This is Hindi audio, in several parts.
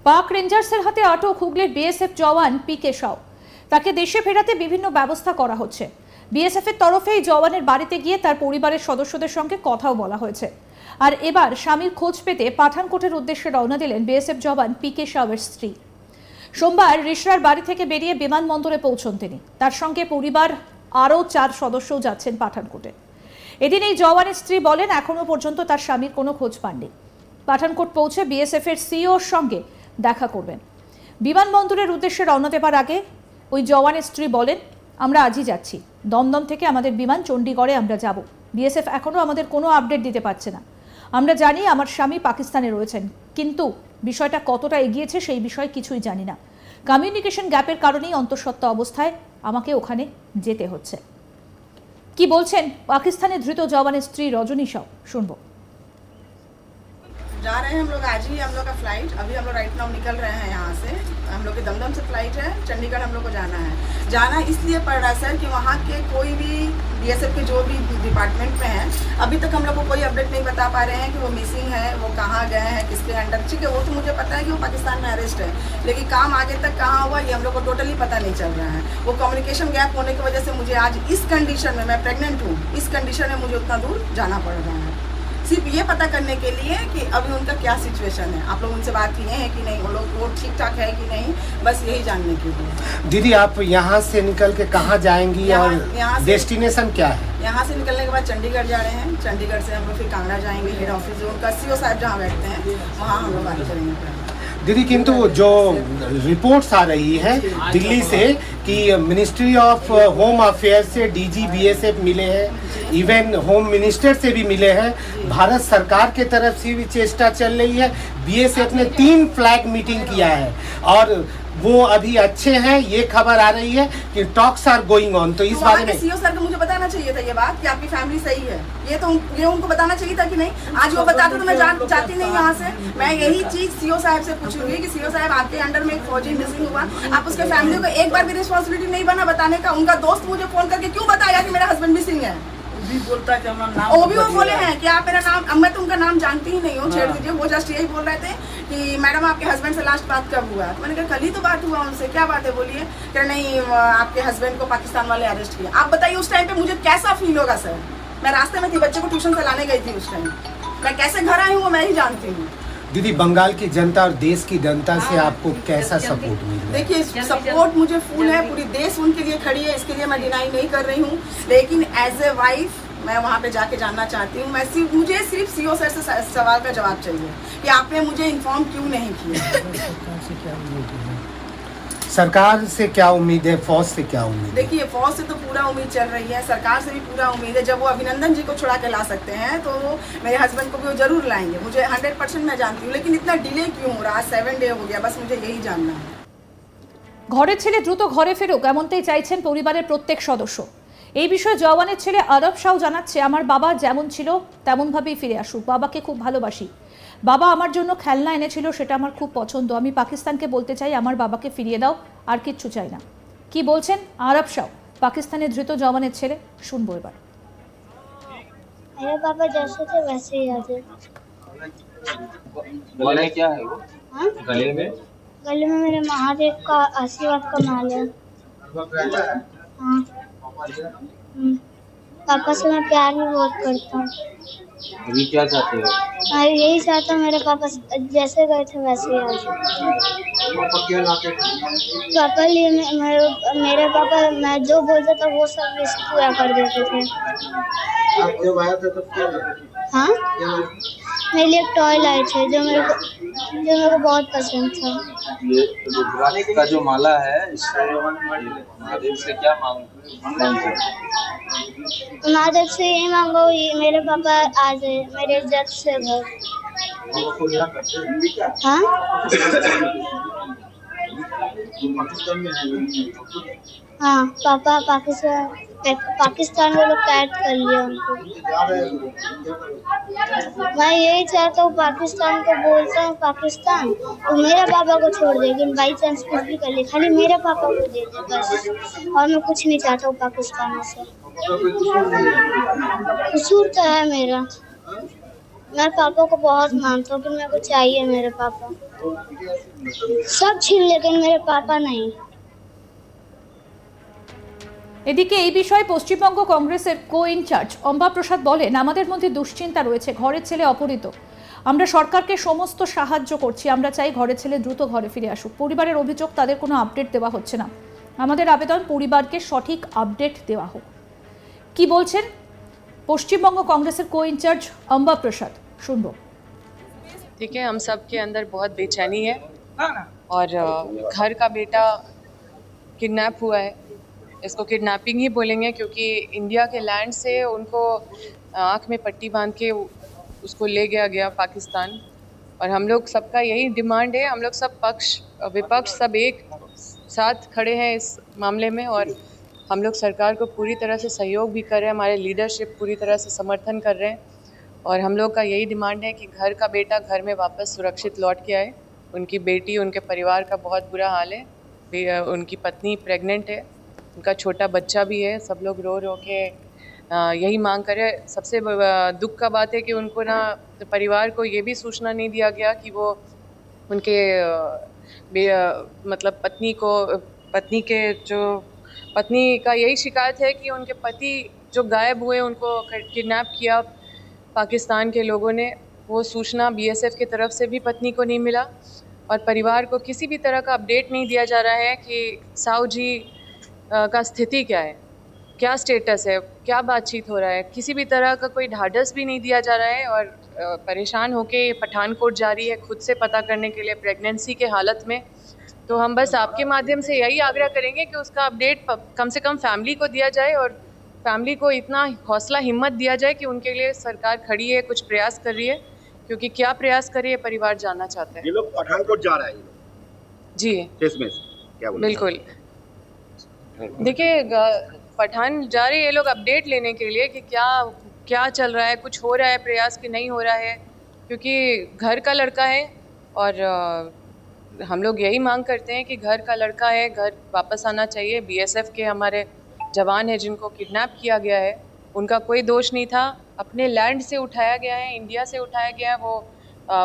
পাক রেঞ্জার্সের হাতে আটক হুগলির বিএসএফ জওয়ান পিকে সাউ। তাকে দেশে ফেরাতে বিভিন্ন ব্যবস্থা করা হচ্ছে। বিএসএফ এর তরফে এই জওয়ানের বাড়িতে গিয়ে তার পরিবারের সদস্যদের সঙ্গে কথাও বলা হয়েছে। আর এবার স্বামীর খোঁজ পেতে পাঠানকোটের উদ্দেশ্যে রওনা দিলেন বিএসএফ জওয়ান পিকে সাউয়ের স্ত্রী। সোমবার রিশরার বাড়ি থেকে বেরিয়ে বিমানবন্দরে পৌঁছন তিনি। তার সঙ্গে পরিবার আরও 4 সদস্যও যাচ্ছেন পাঠানকোটে। এদিন এই জওয়ানের স্ত্রী বলেন, এখনো পর্যন্ত তার স্বামীর কোনো খোঁজ পাননি। পাঠানকোট পৌঁছে বিএসএফ এর সিইওর সঙ্গে দেখা করবেন। বিমানবন্দরের উদ্দেশ্যে রওনা দেবার আগে ওই জওয়ানের স্ত্রী বলেন, আমরা আজই যাচ্ছি। দমদম থেকে আমাদের বিমান চণ্ডীগড়ে আমরা যাব। বিএসএফ এখনো আমাদের কোনো আপডেট দিতে পারছে না। আমরা জানি আমার স্বামী পাকিস্তানে রয়েছেন, কিন্তু বিষয়টা কতটা এগিয়েছে সেই বিষয়ে কিছুই জানি না। কমিউনিকেশন গ্যাপের কারণেই অন্তঃসত্ত্বা অবস্থায় আমাকে ওখানে যেতে হচ্ছে। কি বলছেন পাকিস্তানের ধৃত জওয়ানের স্ত্রী রজনী সাউ, শুনবো। जा रहे हैं हम लोग, आज ही हम लोग का फ्लाइट, अभी हम लोग राइट नाउ निकल रहे हैं यहाँ से। हम लोग के दमदम से फ्लाइट है, चंडीगढ़ हम लोग को जाना है। जाना इसलिए पड़ रहा है सर कि वहाँ के कोई भी बीएसएफ के जो भी डिपार्टमेंट में हैं, अभी तक हम लोग को कोई अपडेट नहीं बता पा रहे हैं कि वो मिसिंग है, वो कहाँ गए हैं, किसके अंडर। ठीक है, वो तो मुझे पता है कि वो पाकिस्तान में अरेस्ट है, लेकिन काम आगे तक कहाँ हुआ ये हम लोग को टोटली पता नहीं चल रहा है। वो कम्युनिकेशन गैप होने की वजह से मुझे आज इस कंडीशन में, मैं प्रेग्नेंट हूँ, इस कंडीशन में मुझे उतना दूर जाना पड़ रहा है, सिर्फ ये पता करने के लिए कि अभी उनका क्या सिचुएशन है। आप लोग उनसे बात किए हैं कि नहीं, वो ठीक ठाक है कि नहीं, बस यही जानने के लिए। दीदी, आप यहाँ से निकल के कहाँ जाएंगी और डेस्टिनेशन क्या है? यहाँ से निकलने के बाद चंडीगढ़ जा रहे हैं। चंडीगढ़ से हम लोग फिर कांगड़ा जाएंगे, हेड ऑफिस जो उनका सीओ साहब जहाँ बैठते हैं वहाँ हम लोग बात करेंगे। दीदी, किंतु जो रिपोर्ट्स आ रही है दिल्ली से कि मिनिस्ट्री ऑफ होम अफेयर्स से डीजी बीएसएफ मिले हैं, इवन होम मिनिस्टर से भी मिले हैं, भारत सरकार के तरफ से भी चेष्टा चल रही है। बीएसएफ ने 3 फ्लैग मीटिंग किया है और वो अभी अच्छे हैं, ये खबर आ रही है कि टॉक्स आर गोइंग ऑन। तो इस बारे में सीओ सर को मुझे बताना चाहिए था ये बात कि आपकी फैमिली सही है, ये उनको बताना चाहिए था कि नहीं। आज वो बताते तो मैं जाती नहीं यहाँ से। मैं यही चीज सीओ साहब से पूछूंगी कि सीओ साहब, आपके अंडर में एक फौजी मिसिंग हुआ, आप उसके फैमिली को एक बार भी रिस्पॉन्सिबिलिटी नहीं बना बताने का। उनका दोस्त मुझे फोन करके क्यों बताया कि मेरा हस्बैंड मिसिंग है? बोलता है कि नाम वो भी वो बोले हैं कि आप मेरा नाम, मैं तो उनका नाम जानती ही नहीं हूँ, छेड़ दीजिए। वो जस्ट यही बोल रहे थे कि मैडम आपके हस्बैंड से लास्ट बात कब हुआ? तो मैंने कहा कल ही तो बात हुआ उनसे, क्या बात है बोलिए। कह नहीं, आपके हस्बैंड को पाकिस्तान वाले अरेस्ट किया। आप बताइए उस टाइम पे मुझे कैसा फील होगा सर? मैं रास्ते में थी, बच्चे को ट्यूशन से लाने गई थी उस टाइम, मैं कैसे घर आई हूँ वो मैं ही जानती हूँ। दीदी, बंगाल की जनता और देश की जनता से आपको कैसा सपोर्ट मिल रहा है? देखिए, सपोर्ट मुझे फुल है, पूरी देश उनके लिए खड़ी है, इसके लिए मैं डिनाई नहीं कर रही हूँ। लेकिन एज ए वाइफ मैं वहाँ पे जाके जानना चाहती हूँ। मुझे सिर्फ सीओ सर से सवाल का जवाब चाहिए कि आपने मुझे इन्फॉर्म क्यों नहीं किया। सरकार से क्या उम्मीद है, फौज से क्या उम्मीद है? देखिए, फौज से तो पूरा उम्मीद चल रही है, सरकार से भी पूरा उम्मीद है। जब वो अभिनंदन जी को छुड़ा के ला सकते हैं तो मेरे हस्बैंड को भी वो जरूर लाएंगे। मुझे 100% मैं जानती हूँ, लेकिन इतना डिले क्यों हो रहा है? 7 डे हो गया, बस मुझे यही जानना है। ঘরের ছেলে দ্রুত ঘরে ফেরুক, এমনটাই চাইছেন পরিবারের প্রত্যেক সদস্য। এই বিষয়ে জওয়ানের ছেলে আরব সাউ জানাচ্ছে, আমার বাবা যেমন ছিল তেমনভাবেই ফিরে আসুক। বাবাকে খুব ভালোবাসি। বাবা আমার জন্য খেলনা এনেছিল, সেটা আমার খুব পছন্দ। আমি পাকিস্তানকে বলতে চাই আমার বাবাকে ফিরিয়ে দাও, আর কিচ্ছু চাই না। কি বলছেন আরব সাউ, পাকিস্তানের ধৃত জওয়ানের ছেলে, শুনবো এবার। मेरे पापा जैसे थे वैसे ही आते। गले में क्या है वो? गले में मेरे महादेव का आशीर्वाद का माल है। हाँ, पापा से मैं प्यार भी बहुत करता हूँ। अभी क्या चाहते हो? मैं यही चाहता हूँ मेरे पापा जैसे गए थे वैसे ही आ जाए। पापा लिए मेरे पापा मैं जो बोलता था वो सब पूरा कर देते थे। जब आया था तब क्या? हाँ, मेरे लिए एक टॉय लाए थे जो मेरे को बहुत पसंद था। ये रुद्राक्ष का जो माला है, इससे महादेव से क्या मांगते? महादेव से यही मांगो मेरे पापा आ जाए मेरे जग से घर। हाँ, हाँ, पापा पाकिस्तान में लोग कैद कर लिया उनको। मैं यही चाहता हूँ पाकिस्तान को बोलता हूँ पाकिस्तान और मेरे पापा को छोड़ दे, लेकिन बाई चांस कुछ भी कर ले, खाली मेरे पापा को दे दे बस। और मैं कुछ नहीं चाहता हूँ पाकिस्तान से। कसूर तो है मेरा, मैं पापा को बहुत मानता हूँ कि मेरे को चाहिए मेरे पापा। सब छीन लेकिन मेरे पापा नहीं। এদিকে এই বিষয়ে পশ্চিমবঙ্গ কংগ্রেসের কো ইনচার্জ অম্বা প্রসাদ বলেন, আমাদের মধ্যে দুশ্চিন্তা রয়েছে, ঘরের ছেলে অপহৃত। আমরা সরকারকে সমস্ত সাহায্য করছি, আমরা চাই ঘরের ছেলে দ্রুত ঘরে ফিরে আসুক। পরিবারের অভিযোগ তাদের কোনো আপডেট দেওয়া হচ্ছে না। আমাদের আবেদন পরিবারকে সঠিক আপডেট দেওয়া হোক। কি বলছেন পশ্চিমবঙ্গ কংগ্রেসের কো ইনচার্জ অম্বা প্রসাদ, শুনবো। ठीक है, हम सब के अंदर बहुत बेचैनी है और घर का बेटा किडनैप हुआ है। इसको किडनैपिंग ही बोलेंगे क्योंकि इंडिया के लैंड से उनको आँख में पट्टी बांध के उसको ले गया पाकिस्तान। और हम लोग सबका यही डिमांड है, हम लोग सब पक्ष विपक्ष सब एक साथ खड़े हैं इस मामले में और हम लोग सरकार को पूरी तरह से सहयोग भी कर रहे हैं, हमारे लीडरशिप पूरी तरह से समर्थन कर रहे हैं और हम लोग का यही डिमांड है कि घर का बेटा घर में वापस सुरक्षित लौट के आए। उनकी बेटी, उनके परिवार का बहुत बुरा हाल है, उनकी पत्नी प्रेग्नेंट है, उनका छोटा बच्चा भी है। सब लोग रो रो के यही मांग करे। सबसे दुख का बात है कि उनको ना परिवार को ये भी सूचना नहीं दिया गया कि वो उनके मतलब पत्नी का यही शिकायत है कि उनके पति जो गायब हुए, उनको किडनैप किया पाकिस्तान के लोगों ने। वो सूचना बीएसएफ की तरफ से भी पत्नी को नहीं मिला और परिवार को किसी भी तरह का अपडेट नहीं दिया जा रहा है कि साहू जी का स्थिति क्या है, क्या स्टेटस है, क्या बातचीत हो रहा है। किसी भी तरह का कोई ढाढ़स भी नहीं दिया जा रहा है और परेशान होके पठानकोट जा रही है खुद से पता करने के लिए प्रेगनेंसी के हालत में। तो हम बस आपके माध्यम से यही आग्रह करेंगे कि उसका अपडेट कम से कम फैमिली को दिया जाए और फैमिली को इतना हौसला हिम्मत दिया जाए कि उनके लिए सरकार खड़ी है, कुछ प्रयास कर रही है, क्योंकि क्या प्रयास कर रही है परिवार जानना चाहता है। ये लोग पठानकोट जा रहे हैं जी, क्या बिल्कुल। देखिए, पठान जा रहे हैं ये लोग अपडेट लेने के लिए कि क्या चल रहा है, कुछ हो रहा है प्रयास कि नहीं हो रहा है, क्योंकि घर का लड़का है और हम लोग यही मांग करते हैं कि घर का लड़का है, घर वापस आना चाहिए। बीएसएफ के हमारे जवान हैं जिनको किडनैप किया गया है, उनका कोई दोष नहीं था, अपने लैंड से उठाया गया है, इंडिया से उठाया गया है। वो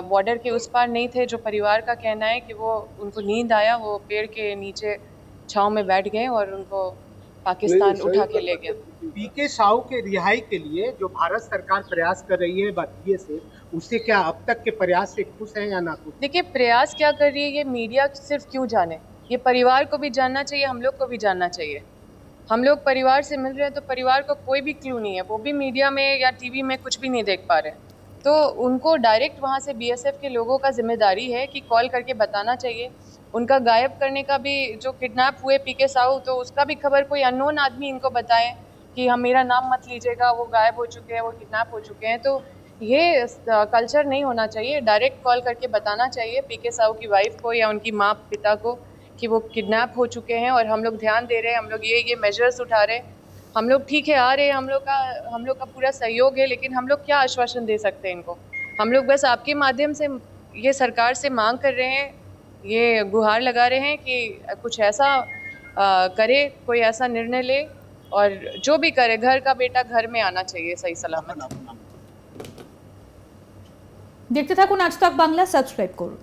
बॉर्डर के उस पार नहीं थे। जो परिवार का कहना है कि वो उनको नींद आया, वो पेड़ के नीचे छांव में बैठ गए और उनको पाकिस्तान उठा के ले गया। पीके साहू के रिहाई के लिए जो भारत सरकार प्रयास कर रही है बातचीत से, उससे क्या अब तक के प्रयास से खुश हैं या ना खुश? देखिए, प्रयास क्या कर रही है ये मीडिया सिर्फ क्यों जाने, ये परिवार को भी जानना चाहिए, हम लोग को भी जानना चाहिए। हम लोग परिवार से मिल रहे हैं तो परिवार को कोई भी क्लू नहीं है, वो भी मीडिया में या टीवी में कुछ भी नहीं देख पा रहे। तो उनको डायरेक्ट वहाँ से बीएसएफ के लोगों का जिम्मेदारी है कि कॉल करके बताना चाहिए। उनका गायब करने का भी, जो किडनैप हुए पीके साहू, तो उसका भी खबर कोई अननोन आदमी इनको बताएं कि हम मेरा नाम मत लीजिएगा, वो गायब हो चुके हैं, वो किडनैप हो चुके हैं। तो ये कल्चर नहीं होना चाहिए। डायरेक्ट कॉल करके बताना चाहिए पीके साहू की वाइफ को या उनकी माँ पिता को कि वो किडनैप हो चुके हैं और हम लोग ध्यान दे रहे हैं, हम लोग ये मेजर्स उठा रहे हैं। हम लोग ठीक है आ रहे हैं, हम लोग का पूरा सहयोग है, लेकिन हम लोग क्या आश्वासन दे सकते हैं इनको। हम लोग बस आपके माध्यम से ये सरकार से मांग कर रहे हैं, ये गुहार लगा रहे हैं कि कुछ ऐसा करे, कोई ऐसा निर्णय ले और जो भी करे, घर का बेटा घर में आना चाहिए सही सलामत। দেখতে থাকুন আজ তক বাংলা, সাবস্ক্রাইব করুন।